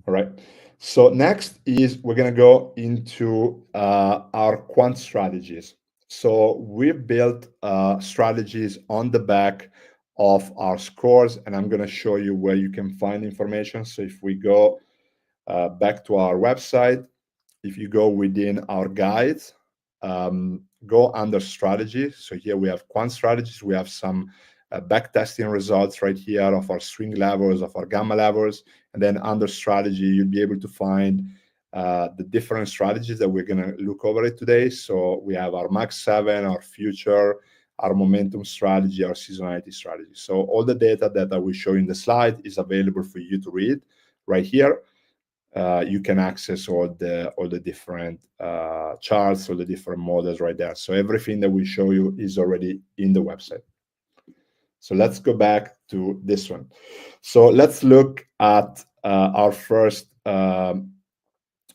All right. So next is we're going to go into our quant strategies. So we built strategies on the back of our scores, and I'm going to show you where you can find information. So if we go back to our website, if you go within our guides, go under strategy. So here we have quant strategies. We have some back testing results right here of our swing levels, of our gamma levels. And then under strategy, you'll be able to find the different strategies that we're going to look over it today. So we have our max 7, our future, our momentum strategy, our seasonality strategy. So all the data that I will show in the slide is available for you to read right here. You can access all the different charts, all the different models right there. So everything that we show you is already in the website. So let's go back to this one. So let's look at our first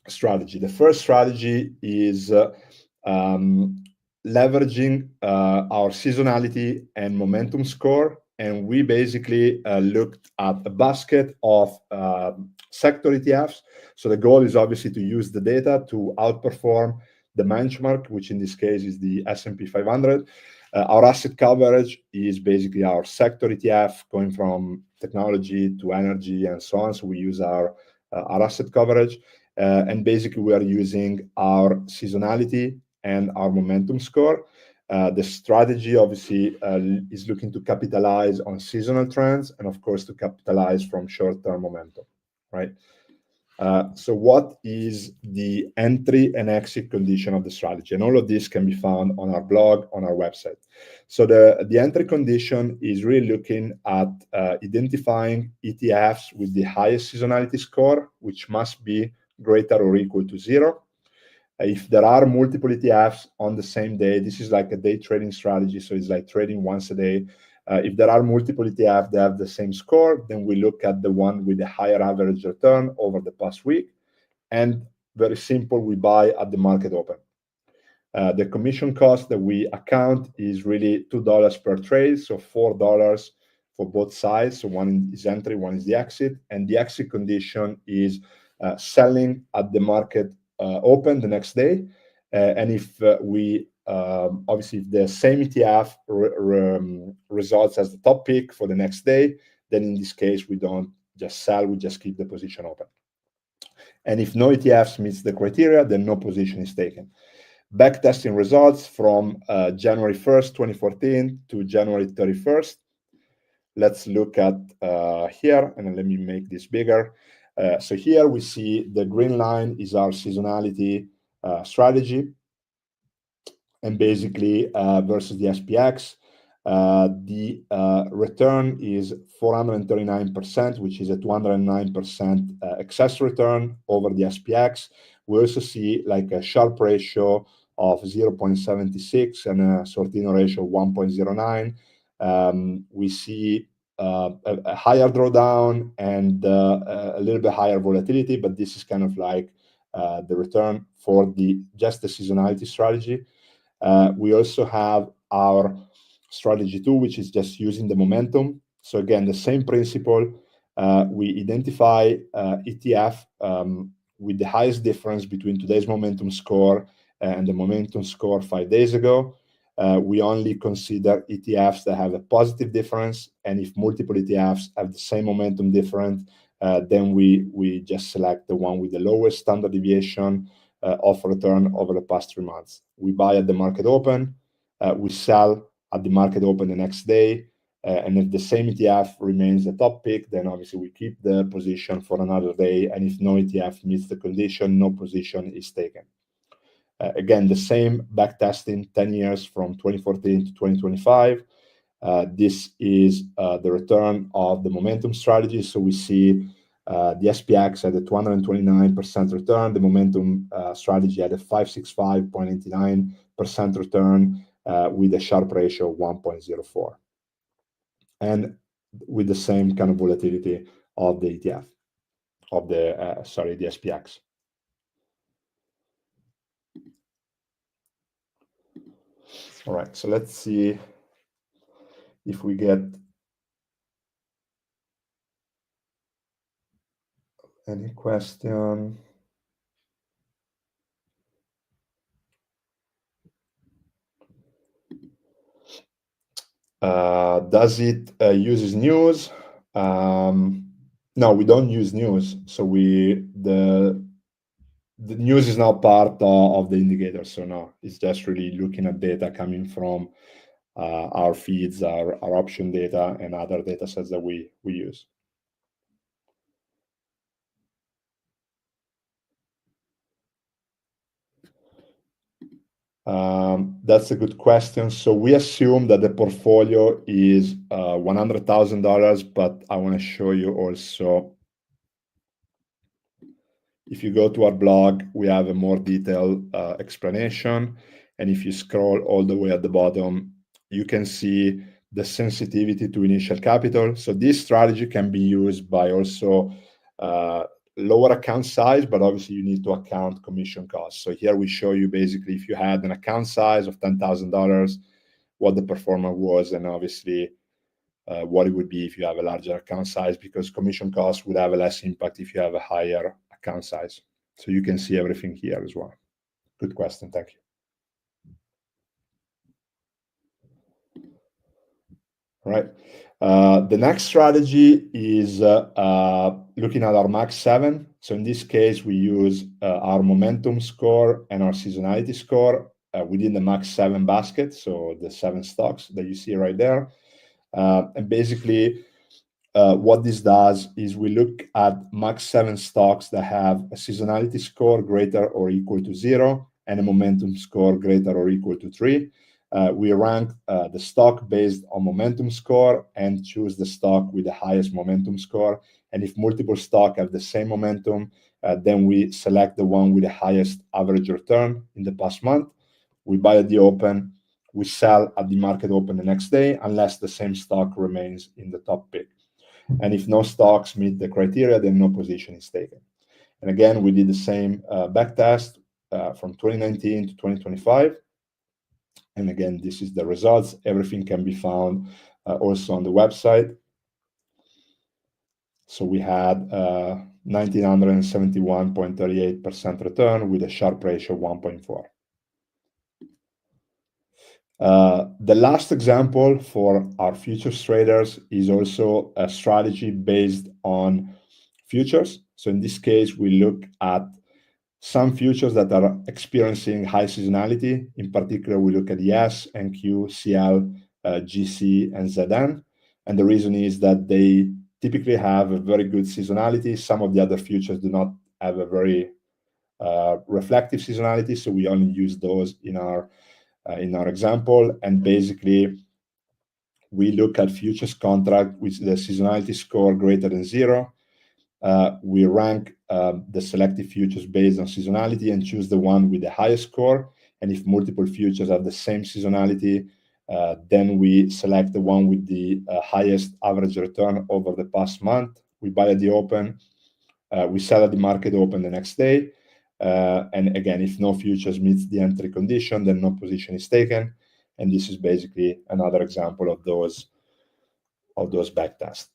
strategy. The first strategy is leveraging our seasonality and momentum score. And we basically looked at a basket of sector ETFs. So the goal is obviously to use the data to outperform the benchmark, which in this case is the S&P 500. Our asset coverage is basically our sector ETF, going from technology to energy and so on. So we use our asset coverage. And basically, we are using our seasonality and our momentum score. The strategy obviously is looking to capitalize on seasonal trends and, of course, to capitalize from short-term momentum, right? So what is the entry and exit condition of the strategy? And all of this can be found on our blog, on our website. So the entry condition is really looking at identifying ETFs with the highest seasonality score, which must be greater or equal to 0. If there are multiple ETFs on the same day, this is like a day trading strategy. So it's like trading once a day. If there are multiple ETFs that have the same score, then we look at the one with the higher average return over the past week. And very simple, we buy at the market open. The commission cost that we account is really $2 per trade, so $4 for both sides. So one is entry, one is the exit. And the exit condition is selling at the market open the next day. And if we obviously, if the same ETF results as the top pick for the next day, then in this case, we don't just sell, we just keep the position open. And if no ETFs meets the criteria, then no position is taken. Backtesting results from January 1st, 2014 to January 31st. Let's look at here, and let me make this bigger. So here we see the green line is our seasonality strategy. And basically versus the SPX, the return is 439%, which is a 209% excess return over the SPX. We also see like a Sharpe ratio of 0.76 and a Sortino ratio of 1.09. We see a higher drawdown and a little bit higher volatility, but this is kind of like the return for just the seasonality strategy. We also have our strategy 2, which is just using the momentum. So again, the same principle. We identify ETF with the highest difference between today's momentum score and the momentum score 5 days ago. We only consider ETFs that have a positive difference. And if multiple ETFs have the same momentum difference, then we just select the one with the lowest standard deviation of return over the past 3 months. We buy at the market open, we sell at the market open the next day, and if the same ETF remains the top pick, then obviously we keep the position for another day, and if no ETF meets the condition, no position is taken. Again, the same backtesting 10 years from 2014 to 2025. This is the return of the momentum strategy. So we see the SPX at a 229% return, the momentum strategy at a 565.89% return with a Sharpe ratio of 1.04. And with the same kind of volatility of the ETF, of the SPX. All right, so let's see if we get Any question? Does it uses news? No, we don't use news. So the news is not part of the indicator. So no, it's just really looking at data coming from our feeds, our option data, and other data sets that we use. That's a good question. So we assume that the portfolio is $100,000, but I want to show you also, if you go to our blog, we have a more detailed explanation. And if you scroll all the way at the bottom, you can see the sensitivity to initial capital. So this strategy can be used by also lower account size, but obviously you need to account commission costs. So here we show you basically if you had an account size of $10,000, what the performance was, and obviously what it would be if you have a larger account size, because commission costs would have a less impact if you have a higher account size. So you can see everything here as well. Good question, thank you. All right. The next strategy is looking at our max 7. So in this case, we use our momentum score and our seasonality score within the max 7 basket. So the 7 stocks that you see right there. And basically, what this does is we look at max 7 stocks that have a seasonality score greater or equal to 0 and a momentum score greater or equal to 3. We rank the stock based on momentum score and choose the stock with the highest momentum score. And if multiple stocks have the same momentum, then we select the one with the highest average return in the past month. We buy at the open, we sell at the market open the next day, unless the same stock remains in the top pick. And if no stocks meet the criteria, then no position is taken. And again, we did the same back test from 2019 to 2025. And again, this is the results. Everything can be found also on the website. So we had 1971.38% return with a Sharpe ratio of 1.4. The last example for our futures traders is also a strategy based on futures. So in this case, we look at some futures that are experiencing high seasonality. In particular, we look at ES, NQ, CL, GC, and ZN. And the reason is that they typically have a very good seasonality. Some of the other futures do not have a very reflective seasonality, so we only use those in our example. And basically, we look at futures contract with the seasonality score greater than 0. We rank the selected futures based on seasonality and choose the one with the highest score. And if multiple futures have the same seasonality, then we select the one with the highest average return over the past month. We buy at the open, we sell at the market open the next day. And again, if no futures meets the entry condition, then no position is taken. And this is basically another example of those back tests.